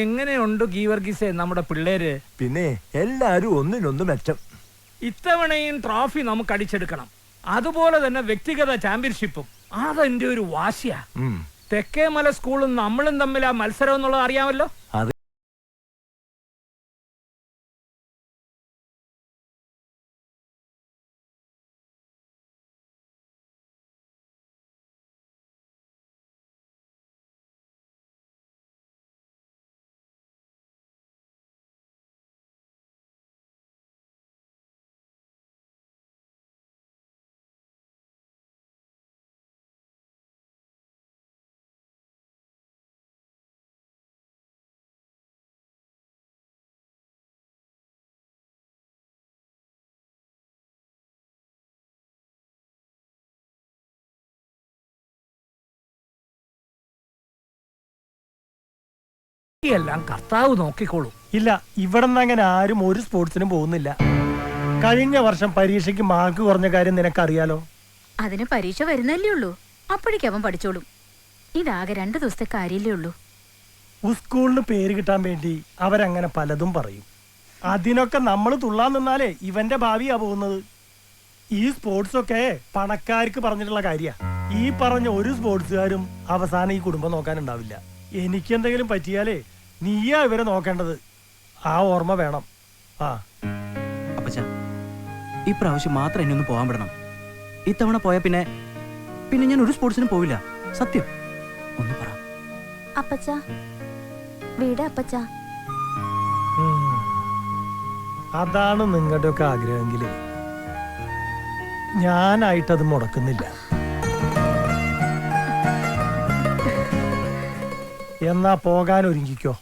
എങ്ങനെയുണ്ട് ഗീവർഗീസേ നമ്മുടെ പിള്ളേര്? പിന്നെ എല്ലാരും ഒന്നിനൊന്ന് മെച്ചം. ഇത്തവണയും ട്രോഫി നമുക്ക് അടിച്ചെടുക്കണം. അതുപോലെ തന്നെ വ്യക്തിഗത ചാമ്പ്യൻഷിപ്പും. അതെന്റെ ഒരു വാശിയാ. തെക്കേമല സ്കൂളും നമ്മളും തമ്മിൽ ആ മത്സരം എന്നുള്ളത് അറിയാമല്ലോ. എല്ലാം കർത്താവ് നോക്കിക്കോളും. ഇല്ല, ഇവിടെ നിന്ന് അങ്ങനെ ആരും ഒരു സ്പോർട്സിനും പോകുന്നില്ല. കഴിഞ്ഞ വർഷം പരീക്ഷയ്ക്ക് മാർക്ക് കുറഞ്ഞ കാര്യം നിനക്കറിയാലോ. അതിന് പരീക്ഷ വരുന്നല്ലേ ഉള്ളൂ. അപ്പോഴേക്കും അവൻ പഠിച്ചോളും. ഇതാകെ 2 ദിവസത്തെ കാര്യല്ലേ ഉള്ളൂ. സ്കൂളിന് പേര് കിട്ടാൻ വേണ്ടി അവരങ്ങനെ പലതും പറയും. അതിനൊക്കെ നമ്മൾ തുള്ളാൻ നിന്നാലേ ഇവന്റെ ഭാവിയാ പോകുന്നത്. ഈ സ്പോർട്സ് ഒക്കെ പണക്കാർക്ക് പറഞ്ഞിട്ടുള്ള കാര്യ. ഈ പറഞ്ഞ ഒരു സ്പോർട്സുകാരും അവസാനം ഈ കുടുംബം നോക്കാനുണ്ടാവില്ല. എനിക്കെന്തെങ്കിലും പറ്റിയാലേ നീയാ ഇവരെ നോക്കേണ്ടത്. ആ ഓർമ്മ വേണം. അപ്പച്ചാ, ഈ പ്രാവശ്യം മാത്രം എന്നെ ഒന്ന് പോകാൻ വിടണം. ഇത്തവണ പോയാ പിന്നെ ഞാൻ ഒരു സ്പോർട്സിനും പോവില്ല. സത്യം ഒന്ന് പറ അപ്പച്ചാ. വീട് അപ്പച്ചാ. അതാണ് നിങ്ങളുടെയൊക്കെ ആഗ്രഹമെങ്കിൽ ഞാനായിട്ടത് മുടക്കുന്നില്ല. എന്നാ പോകാൻ ഒരുങ്ങിക്കോ.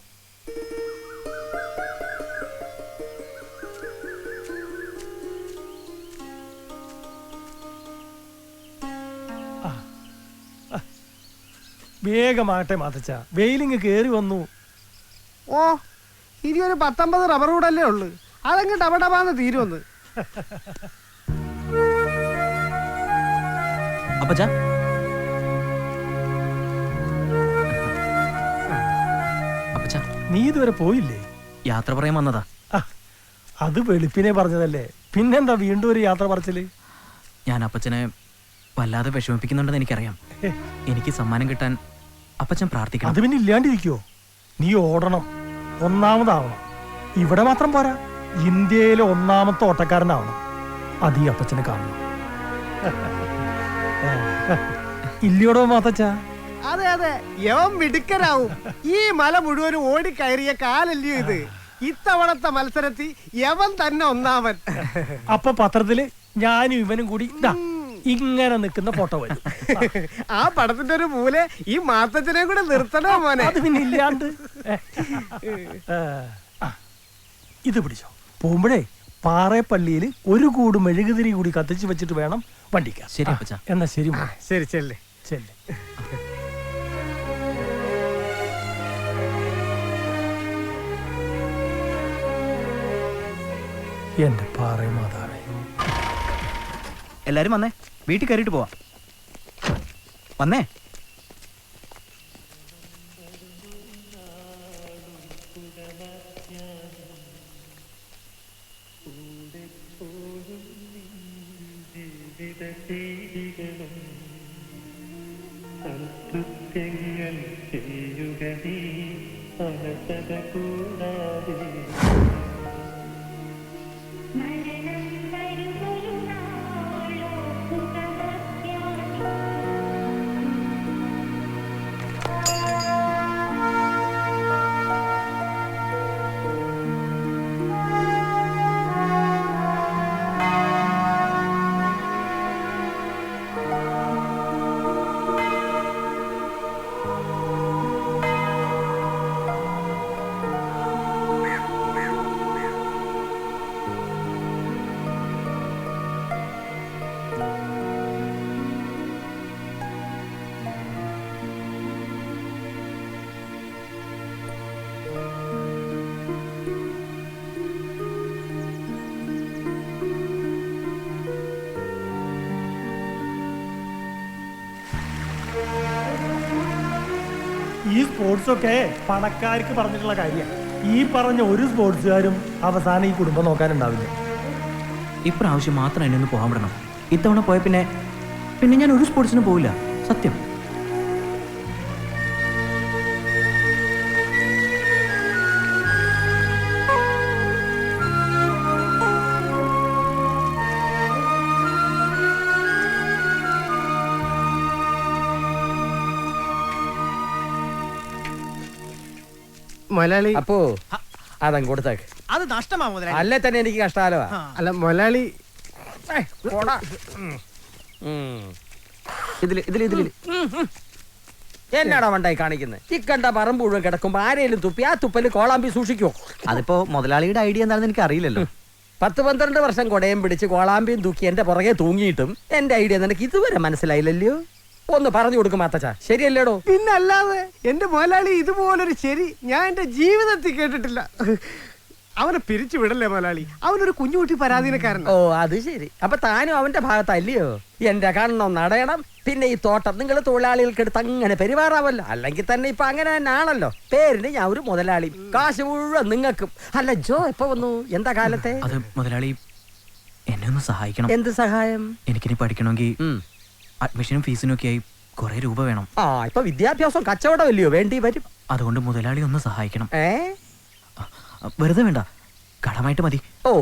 വേഗമാട്ടെ മാതച്ച, വെയിലിങ് കേറി വന്നു. ഓ, ഇനി ഒരു 19 റബ്ബർ കൂടല്ലേ ഉള്ളു. അതങ്ങ് ഡബഡബാന്ന് തീരുവന്ന്. അപ്പച്ചാ, നീ ഇതുവരെ പോയില്ലേ? യാത്ര പറയാൻ വന്നതാ. അത് വെളുപ്പിനെ പറഞ്ഞതല്ലേ, പിന്നെന്താ വീണ്ടും ഒരു യാത്ര പറച്ചില്? ഞാൻ അപ്പച്ചനെ വല്ലാതെ വിഷമിപ്പിക്കുന്നുണ്ടെന്ന് എനിക്കറിയാം. എനിക്ക് സമ്മാനം കിട്ടാൻ അപ്പച്ചൻ പ്രാർത്ഥിക്കണം. അത് പിന്നെ ഇല്ലാണ്ടിരിക്കോ? നീ ഓടണം, ഒന്നാമതാവണം. ഇവിടെ മാത്രം പോരാ, ഇന്ത്യയിലെ 1ാമത്തെ ഓട്ടക്കാരനാവണം. അത് ഈ അപ്പച്ചനെ കാണണം. ഇല്ലയോടോ മാത്തച്ചാ? അതെ അതെ, യവൻ മിടുക്കനാവും. ഈ മല മുഴുവനും ഓടിക്കയറിയ കാലല്ലയോ ഇത്. ഇത്തവണത്തെ മത്സരത്തിൽ യവൻ തന്നെ ഒന്നാമൻ. അപ്പൊ പത്രത്തില് ഞാനും ഇവനും കൂടി ഇങ്ങനെ നിൽക്കുന്ന ഫോട്ടോ വരും. ആ പടത്തിന്റെ ഒരു മൂലെ ഈ മാത്തച്ഛനെ കൂടെ നിർത്തണോ മോനെ? അത് പിന്നെ ഇല്ലാണ്ട്. ഇത് പിടിച്ചോ. പോകുമ്പോഴേ പാറേപ്പള്ളിയിൽ ഒരു കൂട് മെഴുകുതിരി കൂടി കത്തിച്ച് വെച്ചിട്ട് വേണം വണ്ടിക്കാൻ. ശരി അപ്പച്ചാ. എന്നാ ശരി മോനെ. ശരി, ചെല്ലേ ചെല്ലേ. എന്റെ പാറ മാതാവേ. എല്ലാരും വന്നേ, വീട്ടിൽ കയറിയിട്ട് പോവാ. വന്നേ. സ്പോർട്സ് ഒക്കെ പണക്കാർക്ക് പറഞ്ഞിട്ടുള്ള കാര്യമാണ്. ഈ പറഞ്ഞ ഒരു സ്പോർട്സുകാരും അവസാനം ഈ കുടുംബം നോക്കാനുണ്ടാവില്ല. ഇപ്രാവശ്യം മാത്രം എന്നെ ഒന്ന് പോകാൻ വിടണം. ഇത്തവണ പോയ പിന്നെ പിന്നെ ഞാൻ ഒരു സ്പോർട്സിനും പോവില്ല, സത്യം. മൊലാളി അപ്പോ അതങ്ങ് കൊടുത്തേക്ക്. അത് നഷ്ടമാ മുതലാളി. അല്ലേ തന്നെ എനിക്ക് കഷ്ടാലോ. അല്ല മൊലാളി, എന്നാടാ വണ്ടായി കാണിക്കുന്നത്? ഈ കണ്ട പറമ്പ് മുഴുവൻ കിടക്കുമ്പോ ആരെയും തുപ്പി ആ തുപ്പല് കോളാമ്പി സൂക്ഷിക്കുവോ? അതിപ്പോ മുതലാളിയുടെ ഐഡിയ എന്താണെന്ന് എനിക്ക് അറിയില്ലല്ലോ. 10-12 വർഷം കൊടയും പിടിച്ച് കോളാമ്പിയും തൂക്കി എന്റെ പുറകെ തൂങ്ങിയിട്ടും എന്റെ ഐഡിയ നിനക്ക് ഇതുവരെ മനസ്സിലായില്ലല്ലോ. ഒന്ന് പറഞ്ഞു കൊടുക്കും മാത്തച്ച, ശരിയല്ലേടോ? പിന്നല്ലാതെ എന്റെ മൊലാളി ഇതുപോലൊരു ശരി ഞാൻ എന്റെ ജീവിതത്തിൽ കേട്ടിട്ടില്ല. അവനെ പിരിച്ചു വിടല്ലേ മൊലാളി, അവനൊരു കുഞ്ഞുകുട്ടി പരാധീനക്കാരൻ. ഓ അത് ശരി. അപ്പൊ താനും അവന്റെ ഭാഗത്തല്ലയോ? എന്റെ കണ്ണം നടയണം. പിന്നെ ഈ തോട്ടം നിങ്ങൾ തൊഴിലാളികൾക്ക് എടുത്ത് അങ്ങനെ പെരുമാറാവല്ലോ. അല്ലെങ്കിൽ തന്നെ ഇപ്പൊ അങ്ങനെ തന്നെ ആണല്ലോ. പേരിന് ഞാൻ ഒരു മുതലാളി, കാശ് മുഴുവൻ നിങ്ങൾക്കും. അല്ല ജോ എപ്പോ വന്നു? എന്താ കാലത്തെ? അത് മുതലാളി എന്നെ ഒന്ന് സഹായിക്കണം. എന്ത് സഹായം? എനിക്കിനി പഠിക്കണമെങ്കിൽ അഡ്മിഷനും ഫീസിനും ഒക്കെ ആയി കുറെ രൂപ വേണം. ആ ഇപ്പൊ വിദ്യാഭ്യാസം കച്ചവടമല്ലയോ വേണ്ടി വരും. അതുകൊണ്ട് മുതലാളി ഒന്ന് സഹായിക്കണം. വെറുതെ വേണ്ട, കടമായിട്ട് മതി. ഓ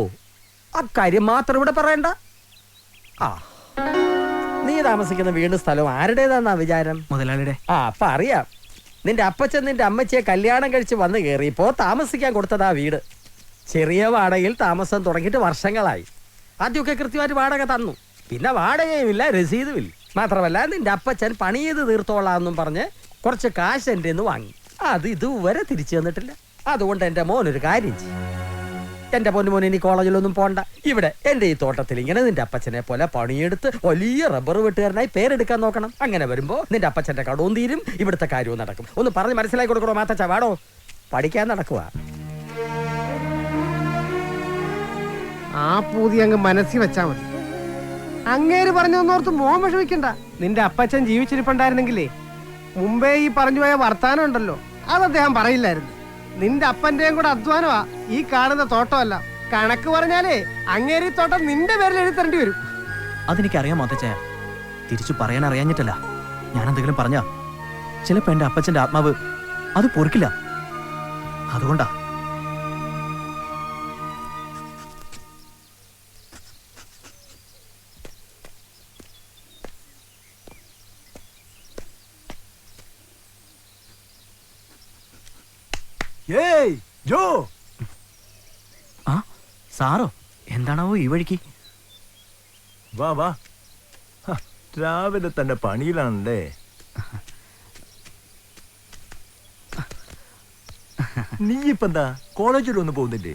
അക്കാര്യം മാത്രം ഇവിടെ പറയണ്ട. ആ നീ താമസിക്കുന്ന വീടും സ്ഥലവും ആരുടേതാന്നാ വിചാരം? മുതലാളിയുടെ. ആ അപ്പൊ അറിയാം. നിന്റെ അപ്പച്ചൻ നിന്റെ അമ്മച്ചിയെ കല്യാണം കഴിച്ച് വന്ന് കയറിയപ്പോ താമസിക്കാൻ കൊടുത്തതാ വീട്. ചെറിയ വാടകയിൽ താമസം തുടങ്ങിയിട്ട് വർഷങ്ങളായി. ആദ്യമൊക്കെ കൃത്യമായിട്ട് വാടക തന്നു. പിന്നെ വാടകയുമില്ല, രസീതുമില്ല. മാത്രമല്ല നിന്റെ അപ്പച്ചൻ പണി ചെയ്ത് തീർത്തോളാന്നും പറഞ്ഞ് കുറച്ച് കാശ് എൻ്റെ നിന്ന് വാങ്ങി. അത് ഇതുവരെ തിരിച്ചു തന്നിട്ടില്ല. അതുകൊണ്ട് എൻ്റെ മോനൊരു കാര്യം ചെയ്യും. എൻ്റെ മോന് ഇനി കോളേജിലൊന്നും പോണ്ട. ഇവിടെ എൻ്റെ ഈ തോട്ടത്തിൽ ഇങ്ങനെ നിന്റെ അപ്പച്ചനെ പോലെ പണിയെടുത്ത് വലിയ റബ്ബർ വെട്ടുകാരനായി പേരെടുക്കാൻ നോക്കണം. അങ്ങനെ വരുമ്പോ നിന്റെ അപ്പച്ചന്റെ കടവും തീരും, ഇവിടുത്തെ കാര്യവും നടക്കും. ഒന്ന് പറഞ്ഞ് മനസ്സിലാക്കി കൊടുക്കണോ മാത്തച്ച? വാടോ, പഠിക്കാൻ നടക്കുക. ആ പൂതി അങ്ങ് മനസ്സിൽ വെച്ചാ മതി. അങ്ങേര് പറഞ്ഞോർത്ത് മോൻ വിഷമിക്കണ്ട. നിന്റെ അപ്പച്ചൻ ജീവിച്ചിരിപ്പുണ്ടായിരുന്നെങ്കിലേ മുമ്പേ ഈ പറഞ്ഞു പോയ വർത്താനം ഉണ്ടല്ലോ, അത് അദ്ദേഹം പറയില്ലായിരുന്നു. നിന്റെ അപ്പന്റെയും കൂടെ അധ്വാനമാ ഈ കാണുന്ന തോട്ടമല്ല. കണക്ക് പറഞ്ഞാലേ അങ്ങേര് ഈ തോട്ടം നിന്റെ പേരിൽ എഴുതേണ്ടി വരും. അതെനിക്കറിയാം മാത്തച്ഛ, തിരിച്ചു പറയാൻ അറിയാഞ്ഞിട്ടല്ല. ഞാൻ എന്തെങ്കിലും പറഞ്ഞാ ചിലപ്പോ എന്റെ അപ്പച്ചന്റെ ആത്മാവ് അത് പൊറുക്കില്ല. അതുകൊണ്ടാ. ഏയ് ജോ. ആ സാറോ? എന്താണാവോ ഈ വഴിക്ക്? വാ വാ, രാവിലെ തന്നെ പണിയിലാണല്ലേ. നീ ഇപ്പൊ എന്താ കോളേജിലൊന്നും പോകുന്നില്ലേ?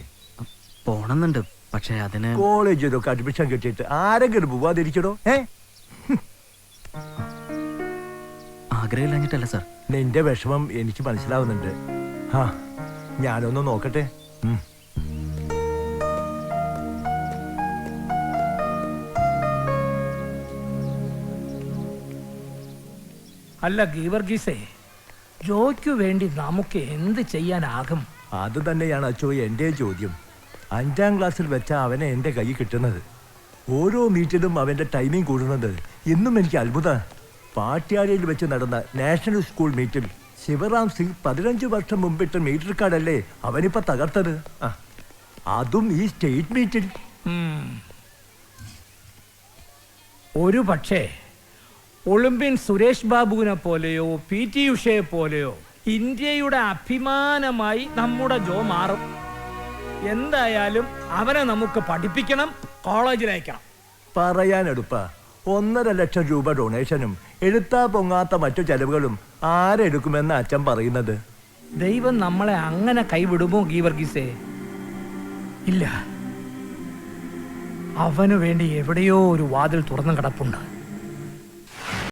പോണെന്നുണ്ട്, പക്ഷെ അതിന് കോളേജിലൊക്കെ അഡ്മിഷൻ കിട്ടിയിട്ട് ആരെങ്കിലും പോവാതിരിക്കടോ? ആഗ്രഹമില്ലാഞ്ഞിട്ടല്ല സാർ. നിന്റെ വിഷമം എനിക്ക് മനസ്സിലാവുന്നുണ്ട്. ആ ഞാനൊന്ന് നോക്കട്ടെ. അല്ല ഗീവർഗീസേ, ജോയ്ക്കു വേണ്ടി നമുക്ക് എന്ത് ചെയ്യാനാകും? അത് തന്നെയാണ് അച്ചോ എന്റെ ചോദ്യം. 5ാം ക്ലാസ്സിൽ വെച്ച അവനെ എന്റെ കൈ കിട്ടുന്നത്. ഓരോ മീറ്റിലും അവന്റെ ടൈമിംഗ് കൂടുന്നത് ഇന്നും എനിക്ക് അത്ഭുത. പാട്യാലയിൽ വെച്ച് നടന്ന നാഷണൽ സ്കൂൾ മീറ്റിൽ ശിവറാം സിംഗ് 15 വർഷം മുമ്പിട്ട് മീറ്റർ കാർഡല്ലേ അവനിപ്പോ തകർത്തത്. അതും ഈ സ്റ്റേറ്റ് മീറ്റിൽ. ഒരു പക്ഷേ ഒളിമ്പ്യൻ സുരേഷ് ബാബുവിനെ പോലെയോ PT ഉഷയെ പോലെയോ ഇന്ത്യയുടെ അഭിമാനമായി നമ്മുടെ ജോ മാറും. എന്തായാലും അവനെ നമുക്ക് പഠിപ്പിക്കണം, കോളേജിലയക്കണം. പറയാനെടുപ്പ 1.5 ലക്ഷം രൂപ ഡൊണേഷനും എഴുത്താ പൊങ്ങാത്ത മറ്റു ചെലവുകളും ആരെടുക്കുമെന്ന് അച്ഛൻ പറയുന്നത്? ദൈവം നമ്മളെ അങ്ങനെ കൈവിടുമോ ഗീവർഗീസേ? ഇല്ല. അവനു വേണ്ടി എവിടെയോ ഒരു വാതിൽ തുറന്നു കിടപ്പുണ്ട്.